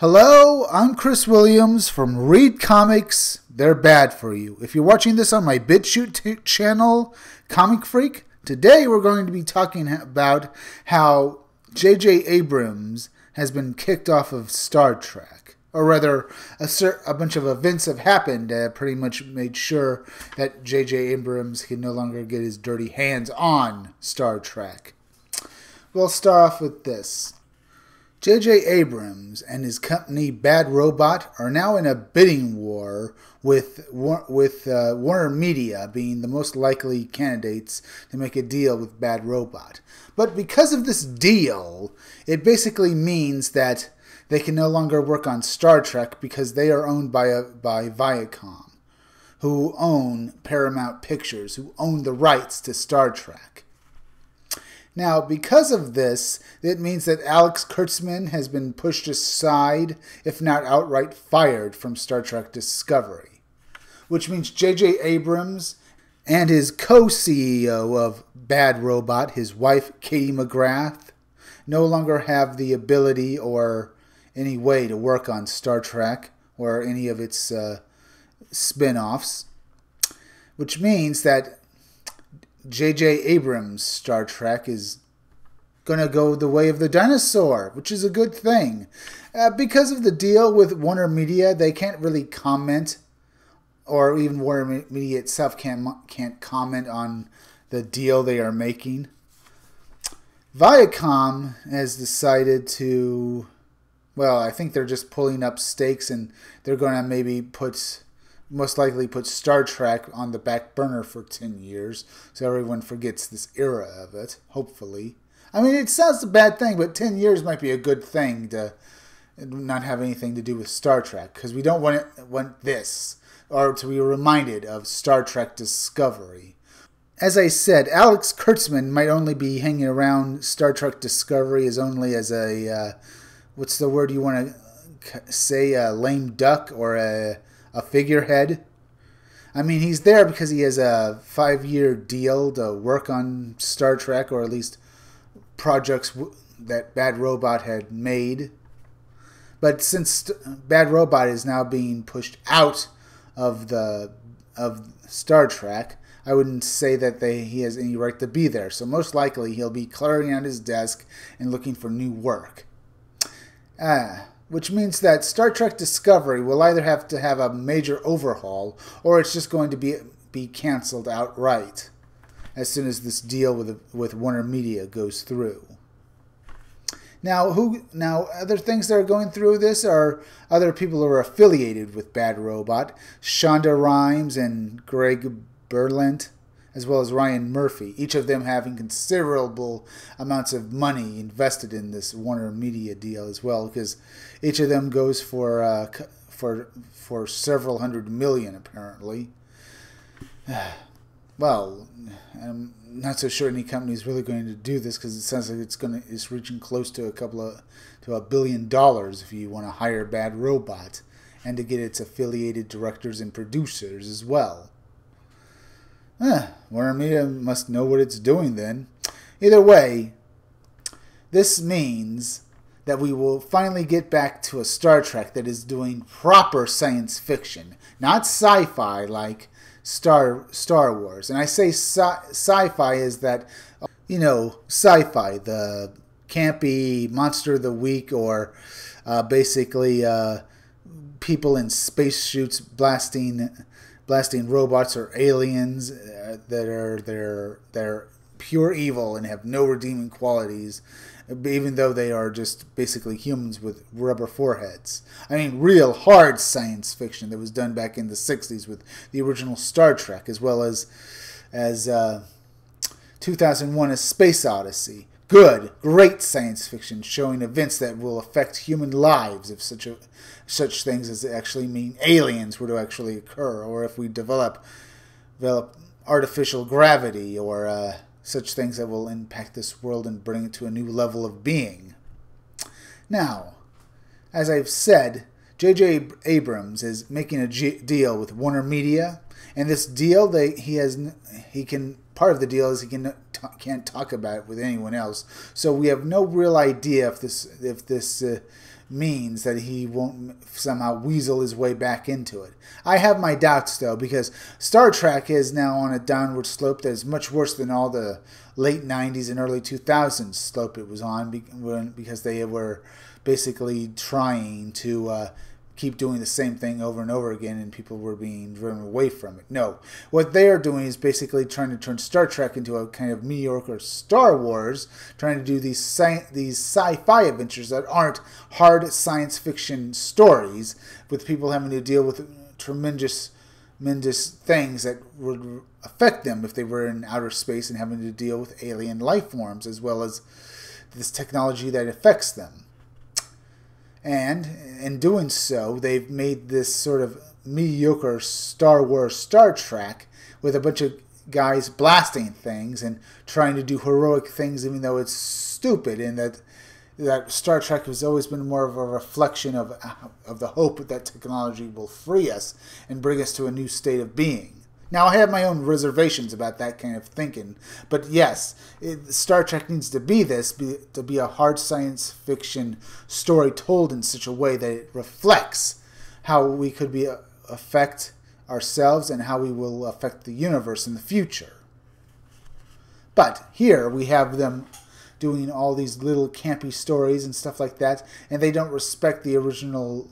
Hello, I'm Chris Williams from Read Comics, They're Bad For You. If you're watching this on my BitChute channel, Comic Freak, today we're going to be talking about how J.J. Abrams has been kicked off of Star Trek. Or rather, a bunch of events have happened that pretty much made sure that J.J. Abrams can no longer get his dirty hands on Star Trek. We'll start off with this. J.J. Abrams and his company Bad Robot are now in a bidding war with Warner Media being the most likely candidates to make a deal with Bad Robot. But because of this deal, it basically means that they can no longer work on Star Trek because they are owned by Viacom, who own Paramount Pictures, who own the rights to Star Trek. Now, because of this, it means that Alex Kurtzman has been pushed aside, if not outright fired, from Star Trek Discovery. Which means J.J. Abrams and his co-CEO of Bad Robot, his wife Katie McGrath, no longer have the ability or any way to work on Star Trek or any of its spin-offs. Which means that J.J. Abrams' Star Trek is going to go the way of the dinosaur, which is a good thing. Because of the deal with Warner Media, they can't really comment, or even Warner Media itself can't comment on the deal they are making. Viacom has decided to, well, I think they're just pulling up stakes, and they're going to maybe most likely put Star Trek on the back burner for 10 years, so everyone forgets this era of it, hopefully. I mean, it sounds a bad thing, but 10 years might be a good thing to not have anything to do with Star Trek, because we don't want this, or to be reminded of Star Trek Discovery. As I said, Alex Kurtzman might only be hanging around Star Trek Discovery as only as a, what's the word you want to say, a lame duck or a figurehead. I mean, he's there because he has a 5-year deal to work on Star Trek, or at least projects that Bad Robot had made. But since Bad Robot is now being pushed out of Star Trek, I wouldn't say that he has any right to be there. So most likely he'll be clearing out his desk and looking for new work. Which means that Star Trek Discovery will either have to have a major overhaul, or it's just going to be canceled outright as soon as this deal with Warner Media goes through. Now, other things that are going through this are other people who are affiliated with Bad Robot, Shonda Rhimes and Greg Berlanti, as well as Ryan Murphy, each of them having considerable amounts of money invested in this Warner Media deal as well, because each of them goes for several $100 million apparently. Well, I'm not so sure any company is really going to do this, because it sounds like it's reaching close to $1 billion if you want to hire Bad Robot and to get its affiliated directors and producers as well. Warner Media must know what it's doing then. Either way, this means that we will finally get back to a Star Trek that is doing proper science fiction, not sci-fi like Star Wars. And I say sci-fi is that, sci-fi, the campy Monster of the Week, or basically people in spacesuits blasting robots or aliens that are pure evil and have no redeeming qualities, even though they are just basically humans with rubber foreheads. I mean, real hard science fiction that was done back in the 60s with the original Star Trek, as well as 2001: A Space Odyssey. Great science fiction showing events that will affect human lives if such things as actually mean aliens were to actually occur, or if we develop artificial gravity, or such things that will impact this world and bring it to a new level of being. Now, as I've said, J.J. Abrams is making a deal with Warner Media, and this deal part of the deal is he can't talk about it with anyone else. So we have no real idea if this means that he won't somehow weasel his way back into it. I have my doubts, though, because Star Trek is now on a downward slope that is much worse than all the late 90s and early 2000s slope it was on, because they were basically trying to keep doing the same thing over and over again, and people were being driven away from it. No, what they are doing is basically trying to turn Star Trek into a kind of mediocre Star Wars, trying to do these sci-fi adventures that aren't hard science fiction stories, with people having to deal with tremendous things that would affect them if they were in outer space and having to deal with alien life forms, as well as this technology that affects them. And in doing so, they've made this sort of mediocre Star Wars Star Trek with a bunch of guys blasting things and trying to do heroic things, even though it's stupid, and that Star Trek has always been more of a reflection of the hope that technology will free us and bring us to a new state of being. Now, I have my own reservations about that kind of thinking, but yes, Star Trek needs to be to be a hard science fiction story told in such a way that it reflects how we could affect ourselves and how we will affect the universe in the future. But here we have them doing all these little campy stories and stuff like that, and they don't respect the original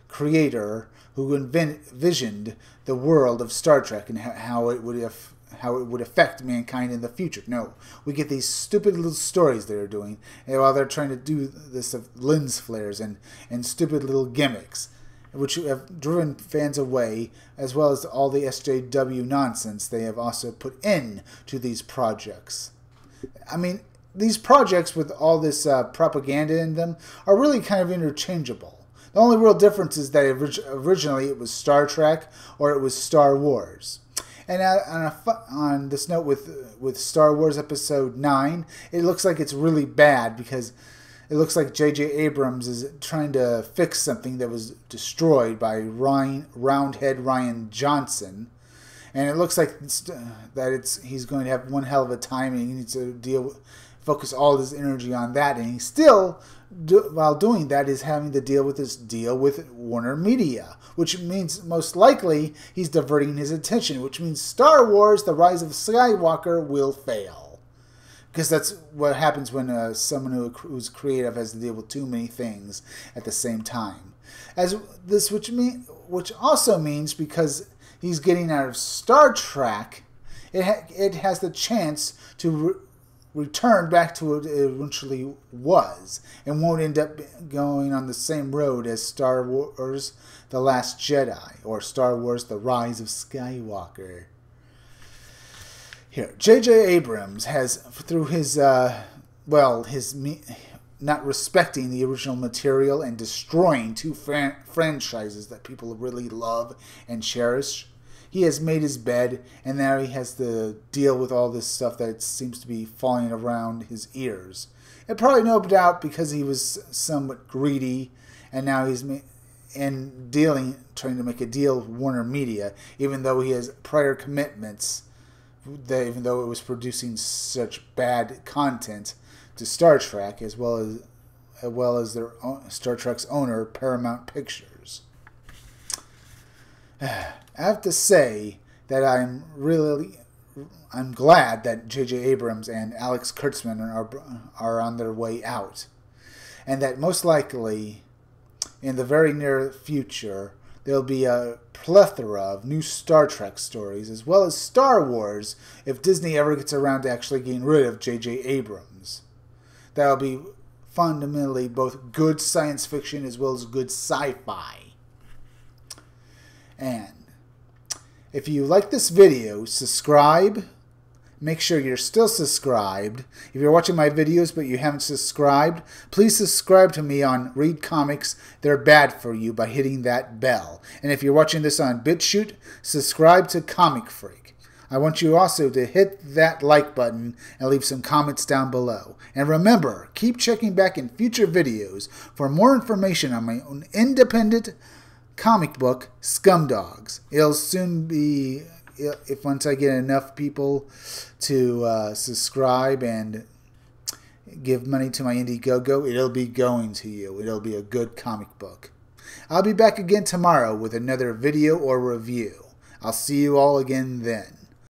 creator who envisioned the world of Star Trek and how it would affect mankind in the future. No, we get these stupid little stories they're doing, and while they're trying to do this of lens flares and stupid little gimmicks, which have driven fans away, as well as all the SJW nonsense they have also put in to these projects. I mean, these projects with all this propaganda in them are really kind of interchangeable. The only real difference is that originally it was Star Trek or it was Star Wars. And on this note with Star Wars Episode 9, it looks like it's really bad because it looks like J.J. Abrams is trying to fix something that was destroyed by Roundhead Rian Johnson. And it looks like he's going to have one hell of a time, and he needs to focus all his energy on that. And he still, while doing that, is having to deal with this deal with Warner Media, which means most likely he's diverting his attention, which means Star Wars: The Rise of Skywalker will fail. Because that's what happens when someone who's creative has to deal with too many things at the same time. Which also means, because he's getting out of Star Trek, it has the chance to return back to what it eventually was, and won't end up going on the same road as Star Wars: The Last Jedi or Star Wars: The Rise of Skywalker. Here, J.J. Abrams has, through his not respecting the original material and destroying two franchises that people really love and cherish, he has made his bed, and now he has to deal with all this stuff that seems to be falling around his ears. And probably no doubt because he was somewhat greedy, and now he's trying to make a deal with Warner Media, even though he has prior commitments, even though it was producing such bad content to Star Trek, as well as their Star Trek's owner, Paramount Pictures. I have to say that I'm glad that J.J. Abrams and Alex Kurtzman are on their way out, and that most likely in the very near future there'll be a plethora of new Star Trek stories, as well as Star Wars, if Disney ever gets around to actually getting rid of J.J. Abrams. That'll be fundamentally both good science fiction as well as good sci-fi. And if you like this video, subscribe. Make sure you're still subscribed. If you're watching my videos but you haven't subscribed, please subscribe to me on Read Comics, They're Bad For You, by hitting that bell. And if you're watching this on BitChute, subscribe to Comic Freak. I want you also to hit that like button and leave some comments down below. And remember, keep checking back in future videos for more information on my own independent comic book, Scumdogs. It'll soon be, once I get enough people to subscribe and give money to my Indiegogo, it'll be going to you. It'll be a good comic book. I'll be back again tomorrow with another video or review. I'll see you all again then.